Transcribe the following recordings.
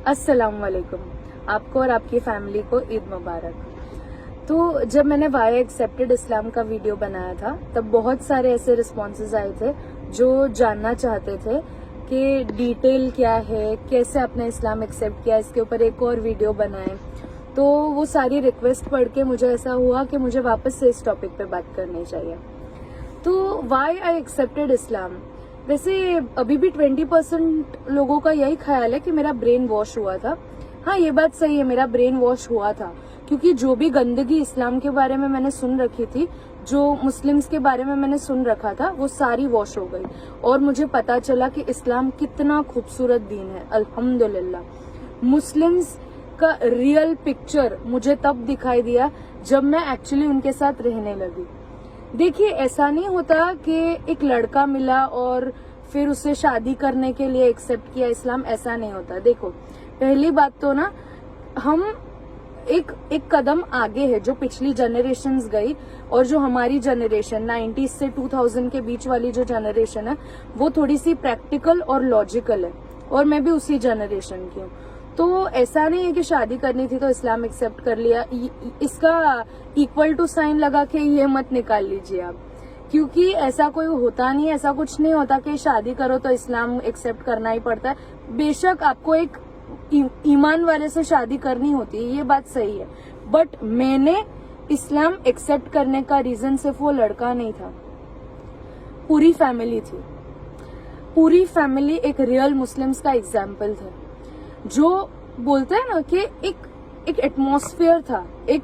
अस्सलाम वालेकुम। आपको और आपकी फैमिली को ईद मुबारक। तो जब मैंने वाई एक्सेप्टेड इस्लाम का वीडियो बनाया था तब बहुत सारे ऐसे रिस्पॉन्सेज आए थे जो जानना चाहते थे कि डिटेल क्या है, कैसे आपने इस्लाम एक्सेप्ट किया, इसके ऊपर एक और वीडियो बनाए। तो वो सारी रिक्वेस्ट पढ़ के मुझे ऐसा हुआ कि मुझे वापस से इस टॉपिक पे बात करनी चाहिए। तो वाई आई एक्सेप्टेड इस्लाम, वैसे अभी भी 20% लोगों का यही ख्याल है कि मेरा ब्रेन वॉश हुआ था। हाँ, ये बात सही है, मेरा ब्रेन वॉश हुआ था, क्योंकि जो भी गंदगी इस्लाम के बारे में मैंने सुन रखी थी, जो मुस्लिम्स के बारे में मैंने सुन रखा था, वो सारी वॉश हो गई और मुझे पता चला कि इस्लाम कितना खूबसूरत दीन है। अल्हम्दुलिल्लाह। मुस्लिम्स का रियल पिक्चर मुझे तब दिखाई दिया जब मैं एक्चुअली उनके साथ रहने लगी। देखिए, ऐसा नहीं होता कि एक लड़का मिला और फिर उसे शादी करने के लिए एक्सेप्ट किया इस्लाम, ऐसा नहीं होता। देखो, पहली बात तो ना, हम एक कदम आगे है जो पिछली जनरेशन्स गई, और जो हमारी जनरेशन 90s से 2000 के बीच वाली जो जनरेशन है वो थोड़ी सी प्रैक्टिकल और लॉजिकल है, और मैं भी उसी जनरेशन की हूँ। तो ऐसा नहीं है कि शादी करनी थी तो इस्लाम एक्सेप्ट कर लिया। इसका इक्वल टू साइन लगा के ये मत निकाल लीजिए आप, क्योंकि ऐसा कोई होता नहीं है, ऐसा कुछ नहीं होता कि शादी करो तो इस्लाम एक्सेप्ट करना ही पड़ता है। बेशक आपको एक ईमान वाले से शादी करनी होती है, ये बात सही है, बट मैंने इस्लाम एक्सेप्ट करने का रीजन सिर्फ वो लड़का नहीं था, पूरी फैमिली थी। पूरी फैमिली एक रियल मुस्लिम्स का एग्जाम्पल था, जो बोलते हैं ना कि एक एटमॉस्फेयर था। एक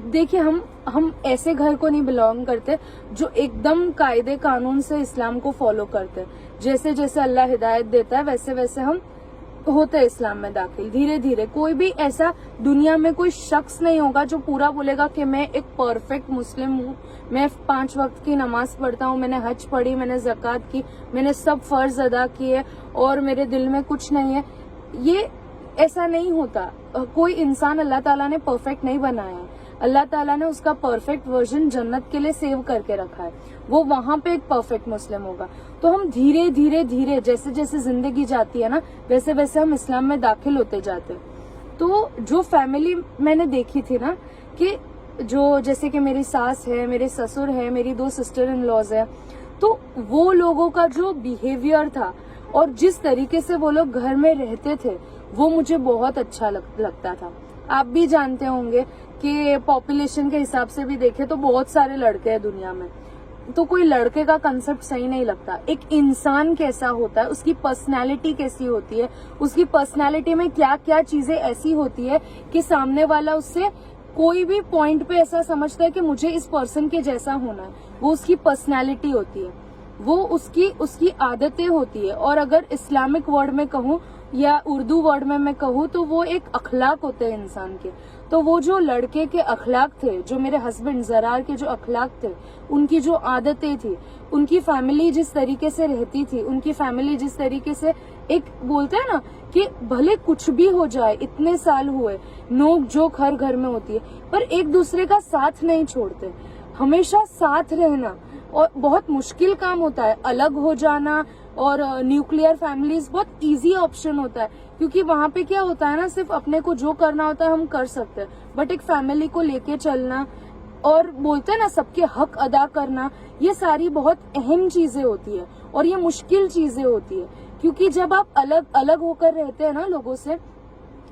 देखिए, हम ऐसे घर को नहीं बिलोंग करते जो एकदम कायदे कानून से इस्लाम को फॉलो करते। जैसे जैसे अल्लाह हिदायत देता है वैसे वैसे हम होते इस्लाम में दाखिल, धीरे धीरे। कोई भी ऐसा दुनिया में कोई शख्स नहीं होगा जो पूरा बोलेगा कि मैं एक परफेक्ट मुस्लिम हूँ, मैं 5 वक्त की नमाज पढ़ता हूँ, मैंने हज पढ़ी, मैंने ज़कात की, मैंने सब फर्ज अदा किए और मेरे दिल में कुछ नहीं है। ये ऐसा नहीं होता। कोई इंसान अल्लाह ताला ने परफेक्ट नहीं बनाया है। अल्लाह ताला ने उसका परफेक्ट वर्जन जन्नत के लिए सेव करके रखा है, वो वहां पे एक परफेक्ट मुस्लिम होगा। तो हम धीरे धीरे धीरे जैसे जैसे जिंदगी जाती है ना, वैसे वैसे हम इस्लाम में दाखिल होते जाते हैं। तो जो फैमिली मैंने देखी थी ना, कि जो जैसे कि मेरी सास है, मेरे ससुर है, मेरी 2 सिस्टर इन लॉज है, तो वो लोगों का जो बिहेवियर था और जिस तरीके से वो लोग घर में रहते थे, वो मुझे बहुत अच्छा लगता था। आप भी जानते होंगे कि पॉपुलेशन के हिसाब से भी देखें तो बहुत सारे लड़के हैं दुनिया में, तो कोई लड़के का कंसेप्ट सही नहीं लगता। एक इंसान कैसा होता है, उसकी पर्सनैलिटी कैसी होती है, उसकी पर्सनैलिटी में क्या क्या चीजें ऐसी होती है कि सामने वाला उससे कोई भी पॉइंट पे ऐसा समझता है कि मुझे इस पर्सन के जैसा होना है। वो उसकी पर्सनैलिटी होती है, वो उसकी आदतें होती है। और अगर इस्लामिक वर्ड में कहूँ या उर्दू वर्ड में मैं कहूँ तो वो एक अखलाक होते हैं इंसान के। तो वो जो लड़के के अखलाक थे, जो मेरे हस्बैंड जरार के जो अखलाक थे, उनकी जो आदतें थी, उनकी फैमिली जिस तरीके से रहती थी, उनकी फैमिली जिस तरीके से, एक बोलते हैं ना कि भले कुछ भी हो जाए, इतने साल हुए, नोक जोक हर घर में होती है, पर एक दूसरे का साथ नहीं छोड़ते, हमेशा साथ रहना। और बहुत मुश्किल काम होता है अलग हो जाना, और न्यूक्लियर फैमिलीज बहुत इजी ऑप्शन होता है, क्योंकि वहां पे क्या होता है ना, सिर्फ अपने को जो करना होता है हम कर सकते हैं, बट एक फैमिली को लेके चलना और बोलते हैं ना सबके हक अदा करना, ये सारी बहुत अहम चीजें होती है और ये मुश्किल चीजें होती है। क्योंकि जब आप अलग अलग होकर रहते हैं ना लोगों से,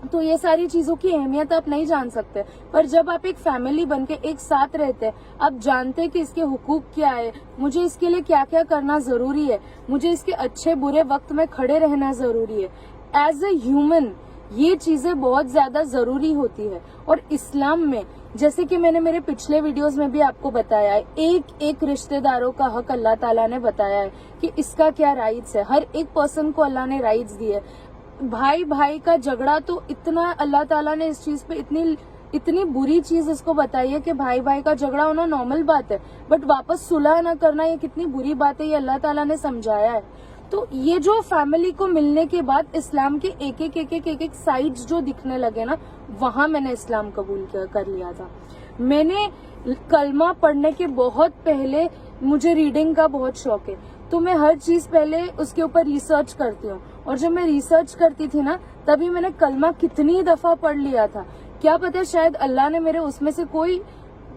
तो ये सारी चीजों की अहमियत आप नहीं जान सकते, पर जब आप एक फैमिली बनके एक साथ रहते हैं, आप जानते हैं कि इसके हुकूक क्या है, मुझे इसके लिए क्या क्या करना जरूरी है, मुझे इसके अच्छे बुरे वक्त में खड़े रहना जरूरी है। एज ए ह्यूमन ये चीजें बहुत ज्यादा जरूरी होती है। और इस्लाम में, जैसे कि मैंने मेरे पिछले वीडियोस में भी आपको बताया है, एक एक रिश्तेदारों का हक अल्लाह ताला ने बताया है कि इसका क्या राइट्स है। हर एक पर्सन को अल्लाह ने राइट्स दिए। भाई भाई का झगड़ा तो इतना, अल्लाह ताला ने इस चीज पे इतनी बुरी चीज इसको बताई है कि भाई भाई का झगड़ा होना नॉर्मल बात है, बट वापस सुलह ना करना ये कितनी बुरी बात है, ये अल्लाह ताला ने समझाया है। तो ये जो फैमिली को मिलने के बाद इस्लाम के एक साइड्स जो दिखने लगे ना, वहां मैंने इस्लाम कबूल कर लिया था। मैंने कलमा पढ़ने के बहुत पहले, मुझे रीडिंग का बहुत शौक है, तो मैं हर चीज पहले उसके ऊपर रिसर्च करती हूँ اور جب میں ریسرچ کرتی تھی نا تبھی میں نے کلمہ کتنی دفعہ پڑھ لیا تھا. کیا پتا شاید اللہ نے میرے اس میں سے کوئی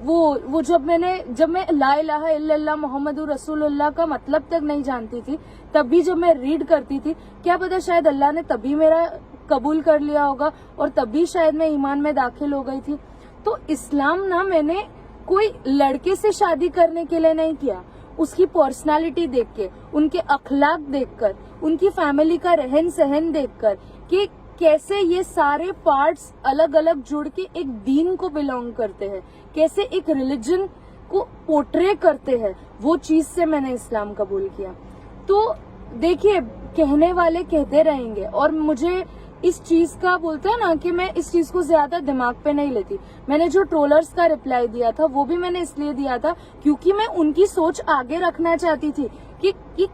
وہ جب میں لا الہ الا اللہ محمد رسول اللہ کا مطلب تک نہیں جانتی تھی تب بھی جب میں ریڈ کرتی تھی, کیا پتا شاید اللہ نے تبھی میرا قبول کر لیا ہوگا اور تبھی شاید میں ایمان میں داخل ہو گئی تھی. تو اسلام نا میں نے کوئی لڑکے سے شادی کرنے کے لیے نہیں کیا, اس کی پرسنالٹی دیکھ کے, ان کے اخلاق دیکھ کر, ان کی فیملی کا رہن سہن دیکھ کر کہ کیسے یہ سارے پارٹس الگ الگ جڑ کے ایک دین کو بلونگ کرتے ہیں, کیسے ایک ریلیجن کو پورٹرے کرتے ہیں, وہ چیز سے میں نے اسلام قبول کیا. تو دیکھیے کہنے والے کہتے رہیں گے اور مجھے اس چیز کا بولتا ہے نا کہ میں اس چیز کو زیادہ دماغ پہ نہیں لیتی. میں نے جو ٹرولرز کا رپلائی دیا تھا وہ بھی میں نے اس لیے دیا تھا کیونکہ میں ان کی سوچ آگے رکھنا چاہتی تھی کہ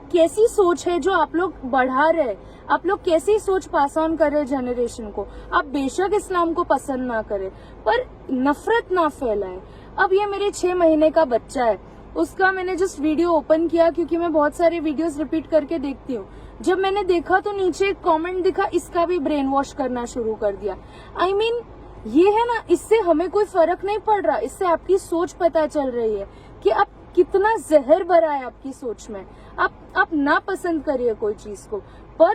کیسی سوچ ہے جو آپ لوگ بڑھا رہے, آپ لوگ کیسی سوچ پاس آن کر رہے جنریشن کو. آپ بے شک اسلام کو پسند نہ کرے پر نفرت نہ پھیلائے. اب یہ میرے 6 مہینے کا بچہ ہے, اس کا میں نے جسٹ ویڈیو اوپن کیا کیونکہ میں بہت سارے ویڈیوز ریپیٹ کر کے دیکھتی ہوں. جب میں نے دیکھا تو نیچے ایک کامنٹ دکھا, اس کا بھی برین واش کرنا شروع کر دیا. I mean, یہ ہے نا, اس سے ہمیں کوئی فرق نہیں پڑ رہا, اس سے آپ کی سوچ پتا چل رہی ہے کہ آپ کتنا زہر بھرا ہے آپ کی سوچ میں. آپ نہ پسند کریے کوئی چیز کو, پر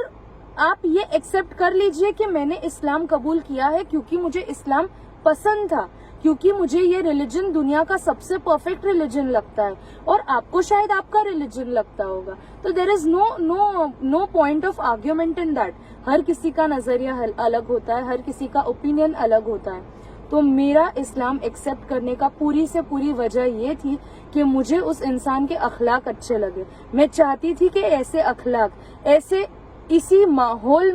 آپ یہ ایکسپٹ کر لیجئے کہ میں نے اسلام قبول کیا ہے کیونکہ مجھے اسلام پسند تھا, کیونکہ مجھے یہ ریلیجن دنیا کا سب سے پرفیکٹ ریلیجن لگتا ہے اور آپ کو شاید آپ کا ریلیجن لگتا ہوگا. تو there is no point of argument in that. ہر کسی کا نظریہ الگ ہوتا ہے, ہر کسی کا اوپینین الگ ہوتا ہے. تو میرا اسلام ایکسپٹ کرنے کا پوری سے پوری وجہ یہ تھی کہ مجھے اس انسان کے اخلاق اچھے لگے. میں چاہتی تھی کہ ایسے اخلاق, اسی ماحول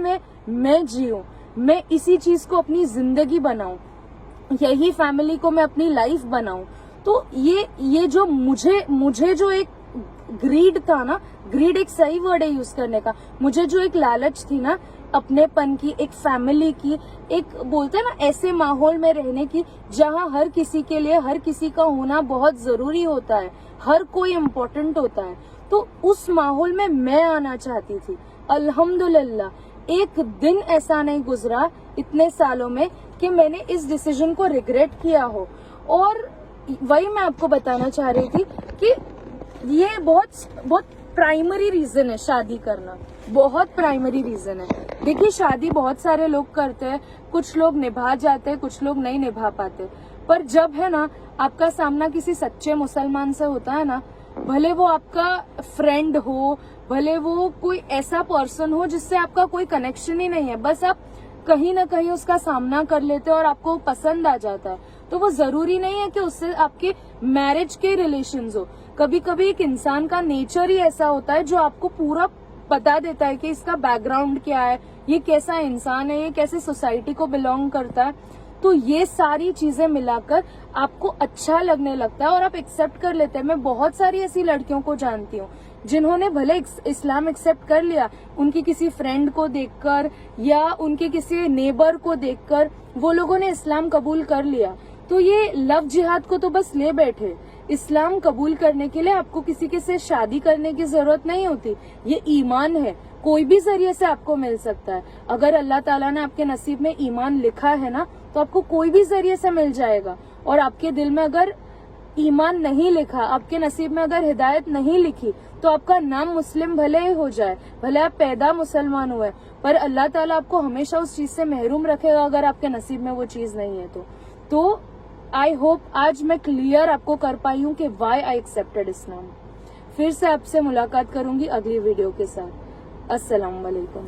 میں جیوں, میں اسی چیز کو اپنی زندگی بناؤں, یہی فیملی کو میں اپنی لائف بناؤں. تو یہ جو مجھے جو ایک گریڈ تھا نا, گریڈ ایک صحیح ورڈ ہے یوز کرنے کا, مجھے جو ایک لالچ تھی نا اپنے پن کی, ایک فیملی کی, ایک بولتے ہیں نا ایسے ماحول میں رہنے کی جہاں ہر کسی کے لیے ہر کسی کا ہونا بہت ضروری ہوتا ہے, ہر کوئی امپورٹنٹ ہوتا ہے. تو اس ماحول میں آنا چاہتی تھی. الحمدللہ ایک دن ایسا نہیں گزرا اتنے سالوں میں کہ میں نے اس ڈیسیژن کو ریگریٹ کیا ہو. اور وہی میں آپ کو بتانا چاہ رہی تھی کہ یہ بہت پرائمری ریزن ہے شادی کرنا, بہت پرائمری ریزن ہے. دیکھیے شادی بہت سارے لوگ کرتے ہیں, کچھ لوگ نبھا جاتے ہیں, کچھ لوگ نہیں نبھا پاتے. پر جب ہے نا آپ کا سامنا کسی سچے مسلمان سے ہوتا ہے نا, بھلے وہ آپ کا فرینڈ ہو, بھلے وہ کوئی ایسا پرسن ہو جس سے آپ کا کوئی کنیکشن ہی نہیں ہے, بس آپ کہیں نہ کہیں اس کا سامنا کر لیتے اور آپ کو پسند آ جاتا ہے, تو وہ ضروری نہیں ہے کہ اس سے آپ کے میرج کے ریلیشنز ہو. کبھی کبھی ایک انسان کا نیچر ہی ایسا ہوتا ہے جو آپ کو پورا بتا دیتا ہے کہ اس کا بیک گراؤنڈ کیا ہے, یہ کیسا انسان ہے, یہ کیسے سوسائٹی کو بلونگ کرتا ہے. تو یہ ساری چیزیں ملا کر آپ کو اچھا لگنے لگتا ہے اور آپ ایکسپٹ کر لیتے ہیں. میں بہت ساری ایسی لڑکیوں کو جانتی ہوں جنہوں نے بھلے اسلام ایکسپٹ کر لیا, ان کی کسی فرینڈ کو دیکھ کر یا ان کے کسی نیبر کو دیکھ کر وہ لوگوں نے اسلام قبول کر لیا. تو یہ لو جہاد کو تو بس لے بیٹھے. اسلام قبول کرنے کے لیے آپ کو کسی کے سے شادی کرنے کی ضرورت نہیں ہوتی. یہ ایمان ہے, کوئی بھی ذریعے سے آپ کو مل سکتا ہے. اگر اللہ تعالیٰ نے آپ کے نصیب میں ایمان لکھا ہے نا تو آپ کو کوئی بھی ذریعے سے مل جائے گا. اور آپ کے دل میں اگر ایمان نہیں لکھا, آپ کے نصیب میں اگر ہدایت نہیں لکھی, تو آپ کا نام مسلم بھلے ہی ہو جائے, بھلے آپ پیدا مسلمان ہوئے, پر اللہ تعالیٰ آپ کو ہمیشہ اس چیز سے محروم رکھے گا اگر آپ کے نصیب میں وہ چیز نہیں ہے. تو آئی ہوپ آج میں کلیئر آپ کو کر پائی ہوں کہ وائی آئی ایکسپٹیڈ اسلام. پھر سے آپ سے ملاقات کروں گی اگلی ویڈیو کے ساتھ. السلام علیکم.